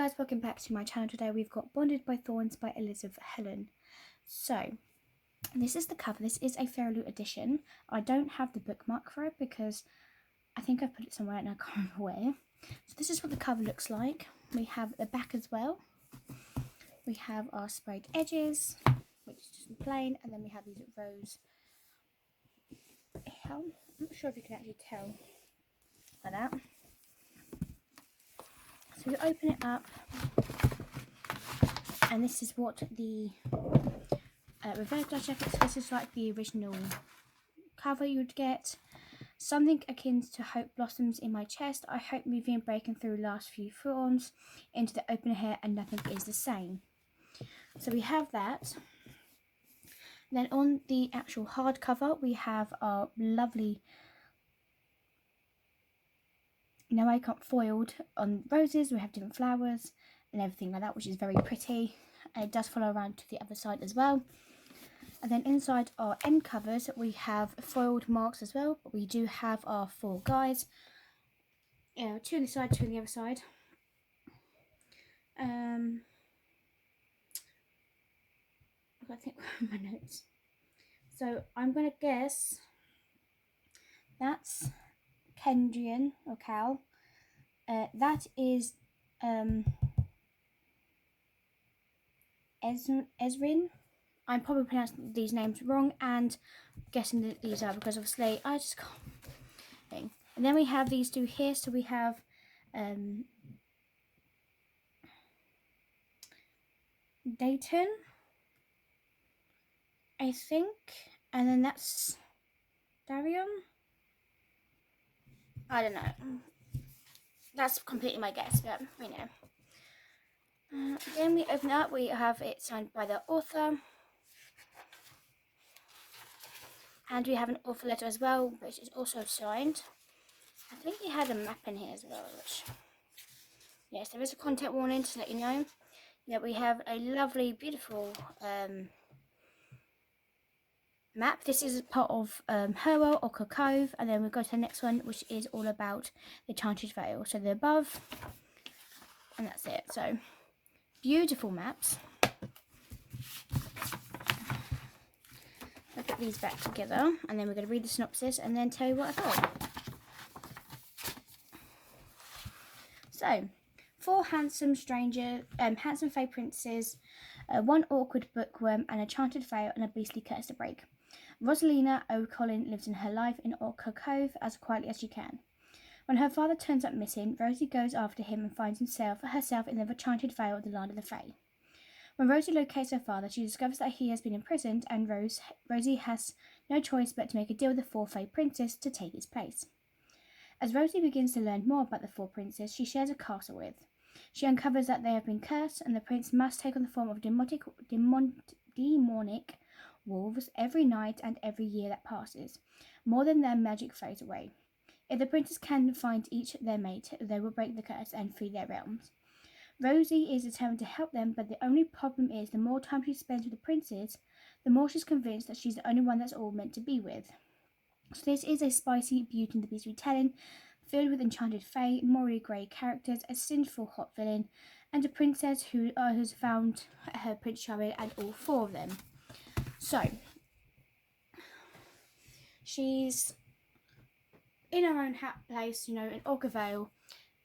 guys, welcome back to my channel. Today we've got Bonded by Thorns by Elizabeth Helen. So this is the cover. This is a Fairy edition. I don't have the bookmark for it because I think I put it somewhere and I can't remember where. So this is what the cover looks like. We have the back as well. We have our sprayed edges, which is just plain, and then we have these rose. I'm not sure if you can actually tell by that. So you open it up, and this is what the reverse die jacket. So this is like the original cover you would get. Something akin to hope blossoms in my chest. I hope moving and breaking through last few thorns into the open hair, and nothing is the same. So we have that. Then on the actual hardcover, we have our lovely no makeup foiled on roses. We have different flowers and everything like that, which is very pretty. And it does follow around to the other side as well. And then inside our end covers, we have foiled marks as well, but we do have our 4 guys. 2 on the side, 2 on the other side. I've got to think my notes. So I'm going to guess that's Kendrian or Cal. That is Ezrin. I'm probably pronouncing these names wrong and guessing that these are because obviously I just can't think. And then we have these 2 here. So we have Dayton, I think, and then that's Darion. I don't know. That's completely my guess, but we know. Then we open it up. We have it signed by the author. And we have an author letter as well, which is also signed. I think he had a map in here as well, which... Yes, there is a content warning to let you know that we have a lovely, beautiful map. This is part of Herwell or Cove, and then we go to the next one, which is all about the Enchanted Vale. So the above, and that's it. So beautiful maps. I'll put these back together, and then we're going to read the synopsis and then tell you what I thought. So, 4 handsome fae princes, 1 awkward bookworm, an enchanted veil, and a beastly curse to break. Rosalina O'Collin lives in her life in Orca Cove as quietly as she can. When her father turns up missing, Rosie goes after him and finds herself in the enchanted veil of the land of the fae. When Rosie locates her father, she discovers that he has been imprisoned, and Rosie has no choice but to make a deal with the 4 fae princes to take his place. As Rosie begins to learn more about the 4 princes she shares a castle with, she uncovers that they have been cursed, and the prince must take on the form of demonic wolves every night and every year that passes, more than their magic fades away. If the princes can find each their mate, they will break the curse and free their realms. Rosie is determined to help them, but the only problem is the more time she spends with the princes, the more she's convinced that she's the only one that's all meant to be with. So this is a spicy Beauty and the Beast retelling, filled with enchanted fae, morally grey characters, a sinful hot villain, and a princess who has found her Prince Charming and all 4 of them. So, she's in her own place, in Orca Vale,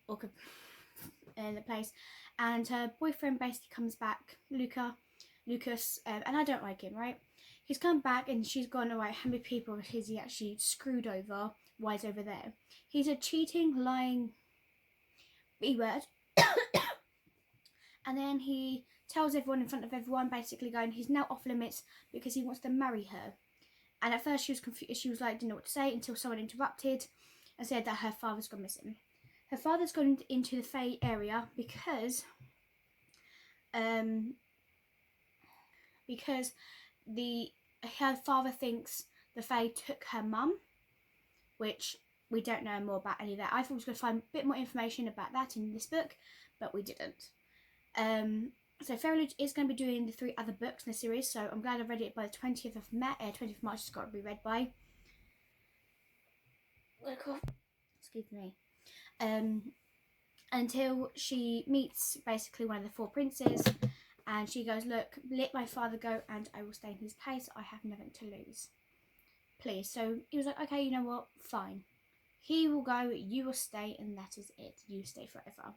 the place, and her boyfriend basically comes back, Lucas, and I don't like him, right? He's come back and she's gone, alright, how many people has he actually screwed over? Why is over there? He's a cheating, lying B-word. And then he tells everyone in front of everyone, basically going, he's now off limits because he wants to marry her. And at first she was confused, she was like, didn't know what to say, until someone interrupted and said that her father's gone missing. Her father's gone into the Fae area because her father thinks the Fae took her mum, which we don't know more about any of that. I thought we was going to find a bit more information about that in this book, but we didn't. So Fairy is going to be doing the 3 other books in the series, so I'm glad I read it by the 20th of March. It's got to be read by. Excuse me. And until she meets basically one of the 4 princes, and she goes, look, let my father go and I will stay in his place. I have nothing to lose. Please. So he was like, okay, you know what? Fine. He will go, you will stay, and that is it. You stay forever.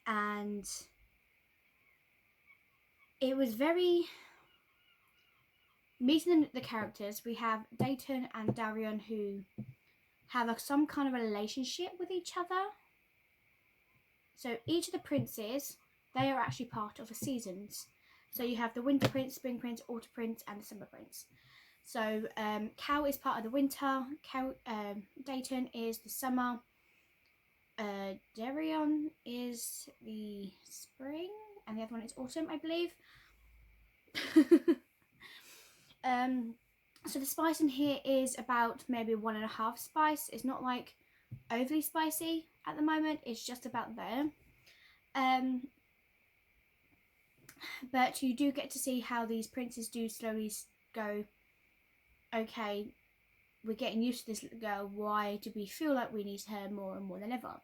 And it was very... Meeting the characters, we have Dayton and Darion, who have some kind of relationship with each other. So each of the princes, they are actually part of the seasons. So you have the Winter Prince, Spring Prince, Autumn Prince, and the Summer Prince. So Cal is part of the winter, Dayton is the summer, Darion is the spring, and the other one is autumn, I believe. So the spice in here is about maybe 1.5 spice. It's not like overly spicy at the moment, it's just about there. But you do get to see how these princes do slowly go, okay, we're getting used to this little girl, why do we feel like we need her more and more than ever?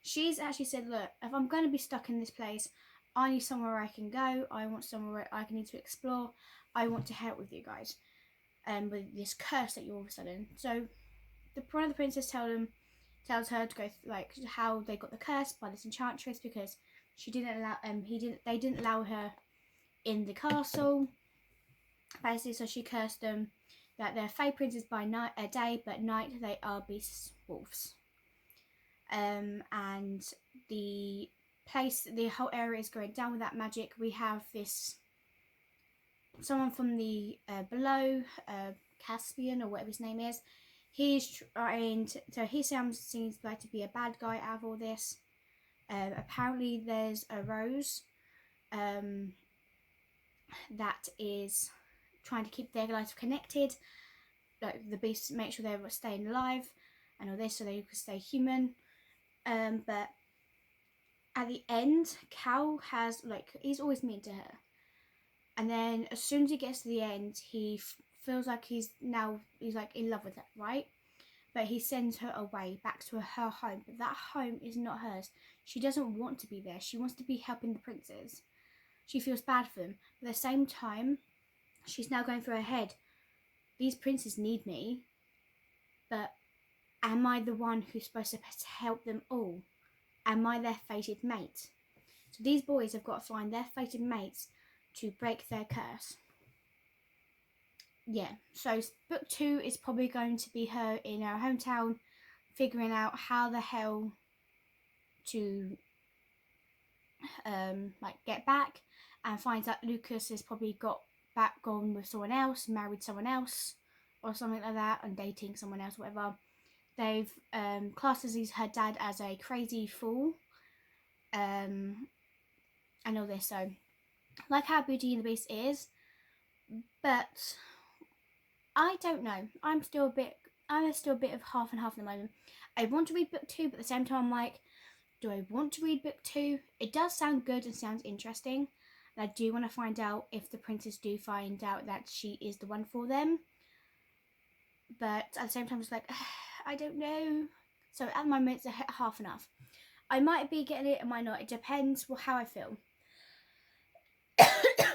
She's actually said, look, if I'm going to be stuck in this place, I need somewhere where I can go, I want somewhere where I need to explore, I want to help with you guys, with this curse that you're all of a sudden. So one of the princes tells her to go like how they got the curse by this enchantress, because she didn't allow they didn't allow her in the castle, basically. So she cursed them that they're fae princes by day, but night they are beast wolves. And the whole area is going down with that magic. We have someone from the below, Caspian or whatever his name is. He's trying to, so he seems like to be a bad guy out of all this. Apparently there's a rose that is trying to keep their lives connected, like the beasts, make sure they were staying alive and all this so they could stay human. But at the end, Cal has, like, he's always mean to her, and then as soon as he gets to the end, he feels like he's like in love with her, right? But he sends her away back to her home, but that home is not hers. She doesn't want to be there. She wants to be helping the princes. She feels bad for them, but at the same time she's now going through her head, these princes need me, but am I the one who's supposed to help them all? Am I their fated mate? So these boys have got to find their fated mates to break their curse. Yeah, so book 2 is probably going to be her in her hometown figuring out how the hell to like get back, and finds out Lucas has probably gone with someone else, married someone else or something like that, and dating someone else, whatever. They've classed her dad as a crazy fool, and all this. So like how Beauty and the Beast is, but I don't know. I'm still a bit of half and half at the moment. I want to read book 2, but at the same time I'm like, do I want to read book 2? It does sound good and sounds interesting, and I do want to find out if the princes do find out that she is the one for them. But at the same time, it's like, I don't know. So at the moment, it's a half and half. I might be getting it, I might not. It depends how I feel.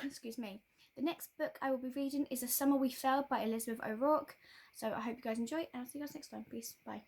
Excuse me. The next book I will be reading is The Summer We Fell by Elizabeth O'Rourke. So I hope you guys enjoy, and I'll see you guys next time. Peace. Bye.